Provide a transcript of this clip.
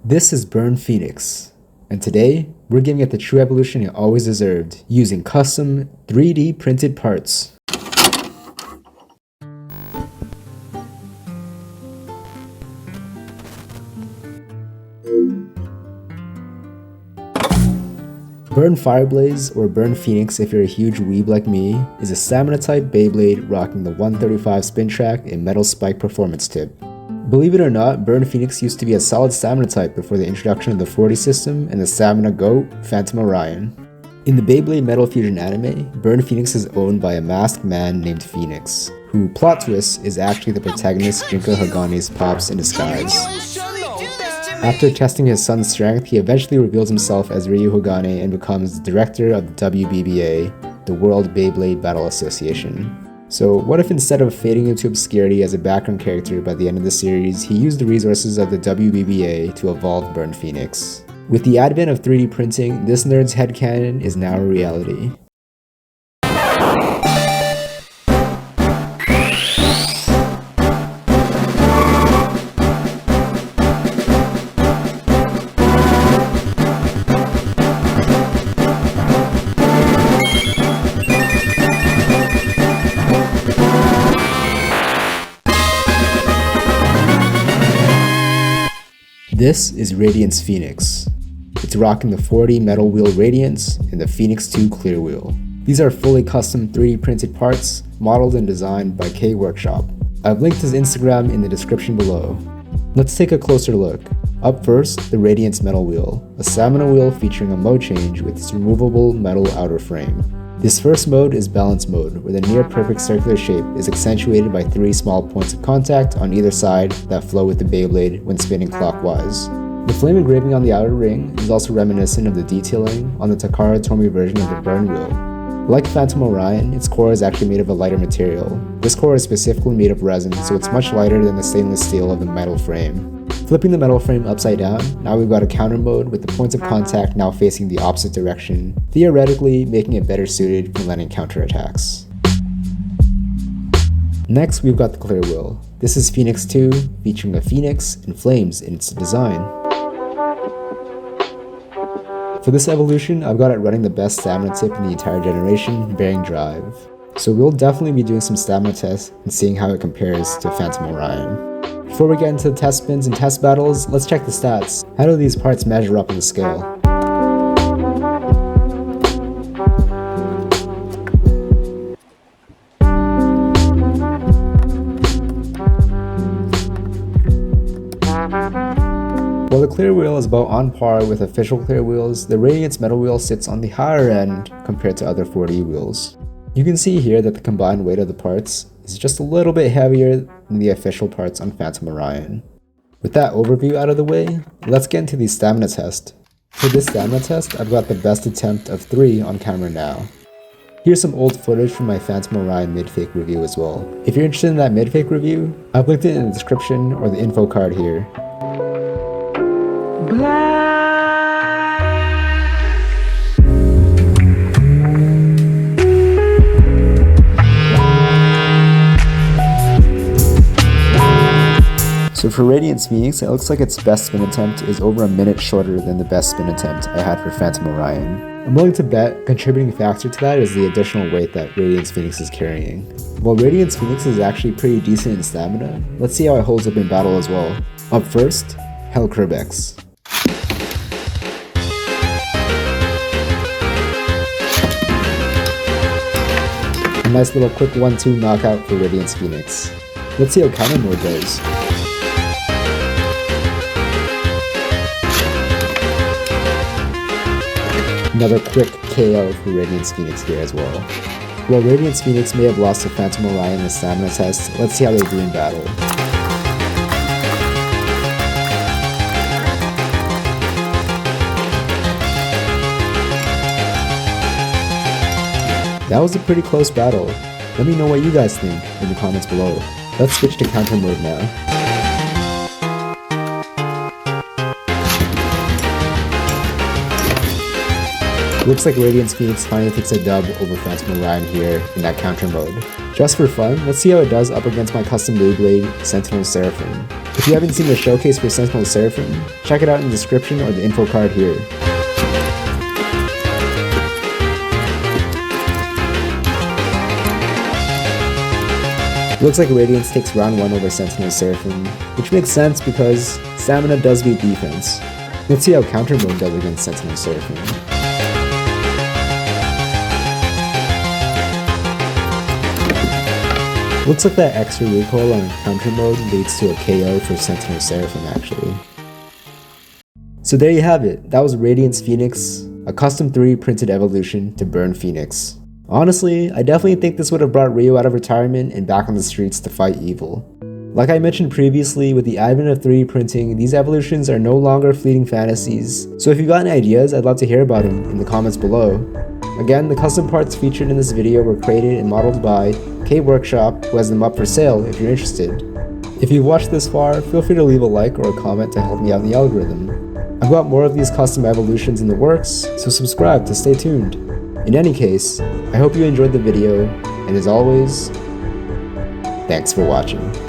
This is Burn Phoenix, and today we're giving it the true evolution it always deserved, using custom 3D printed parts. Burn Fireblaze, or Burn Phoenix if you're a huge weeb like me, is a stamina type Beyblade rocking the 135 spin track and metal spike performance tip. Believe it or not, Burn Phoenix used to be a solid stamina type before the introduction of the 40 system and the stamina GOAT, Phantom Orion. In the Beyblade Metal Fusion anime, Burn Phoenix is owned by a masked man named Phoenix, who, plot twist, is actually the protagonist Junko Hagane's pops in disguise. After testing his son's strength, he eventually reveals himself as Ryu Hagane and becomes director of the WBBA, the World Beyblade Battle Association. So what if instead of fading into obscurity as a background character by the end of the series, he used the resources of the WBBA to evolve Burn Phoenix? With the advent of 3D printing, this nerd's headcanon is now a reality. This is Radiance Phoenix. It's rocking the 40 metal wheel Radiance and the Phoenix 2 clear wheel. These are fully custom 3D printed parts, modeled and designed by K Workshop. I've linked his Instagram in the description below. Let's take a closer look. Up first, the Radiance metal wheel, a stamina wheel featuring a mode change with its removable metal outer frame. This first mode is balance mode, where the near perfect circular shape is accentuated by 3 small points of contact on either side that flow with the Beyblade when spinning clockwise. The flame engraving on the outer ring is also reminiscent of the detailing on the Takara Tomy version of the burn wheel. Like Phantom Orion, its core is actually made of a lighter material. This core is specifically made of resin, so it's much lighter than the stainless steel of the metal frame. Flipping the metal frame upside down, now we've got a counter mode with the points of contact now facing the opposite direction, theoretically making it better suited for landing counterattacks. Next, we've got the clear wheel. This is Phoenix 2, featuring a phoenix and flames in its design. For this evolution, I've got it running the best stamina tip in the entire generation, Bearing Drive. So we'll definitely be doing some stamina tests and seeing how it compares to Phantom Orion. Before we get into the test spins and test battles, let's check the stats. How do these parts measure up on the scale? While the clear wheel is about on par with official clear wheels, the Radiance metal wheel sits on the higher end compared to other 4D wheels. You can see here that the combined weight of the parts is just a little bit heavier than the official parts on Phantom Orion. With that overview out of the way, let's get into the stamina test. For this stamina test, I've got the best attempt of 3 on camera now. Here's some old footage from my Phantom Orion midfake review as well. If you're interested in that midfake review, I've linked it in the description or the info card here. So for Radiance Phoenix, it looks like its best spin attempt is over a minute shorter than the best spin attempt I had for Phantom Orion. I'm willing to bet a contributing factor to that is the additional weight that Radiance Phoenix is carrying. While Radiance Phoenix is actually pretty decent in stamina, let's see how it holds up in battle as well. Up first, Hell Kerbex. A nice little quick 1-2 knockout for Radiance Phoenix. Let's see how counter mode does. Another quick KO for Radiance Phoenix here as well. While Radiance Phoenix may have lost to Phantom Orion in the stamina test, let's see how they do in battle. That was a pretty close battle. Let me know what you guys think in the comments below. Let's switch to counter mode now. Looks like Radiance Phoenix finally takes a dub over Phantom Orion here in that counter mode. Just for fun, let's see how it does up against my custom Beyblade, Sentinel Seraphim. If you haven't seen the showcase for Sentinel Seraphim, check it out in the description or the info card here. Looks like Radiance takes round 1 over Sentinel Seraphim, which makes sense because stamina does beat defense. Let's see how counter mode does against Sentinel Seraphim. Looks like that extra recoil on counter mode leads to a KO for Sentinel Seraphim actually. So there you have it, that was Radiance Phoenix, a custom 3D printed evolution to Burn Phoenix. Honestly, I definitely think this would have brought Ryo out of retirement and back on the streets to fight evil. Like I mentioned previously, with the advent of 3D printing, these evolutions are no longer fleeting fantasies, so if you've got any ideas, I'd love to hear about them in the comments below. Again, the custom parts featured in this video were created and modeled by K Workshop, who has them up for sale if you're interested. If you've watched this far, feel free to leave a like or a comment to help me out in the algorithm. I've got more of these custom evolutions in the works, so subscribe to stay tuned. In any case, I hope you enjoyed the video, and as always, thanks for watching.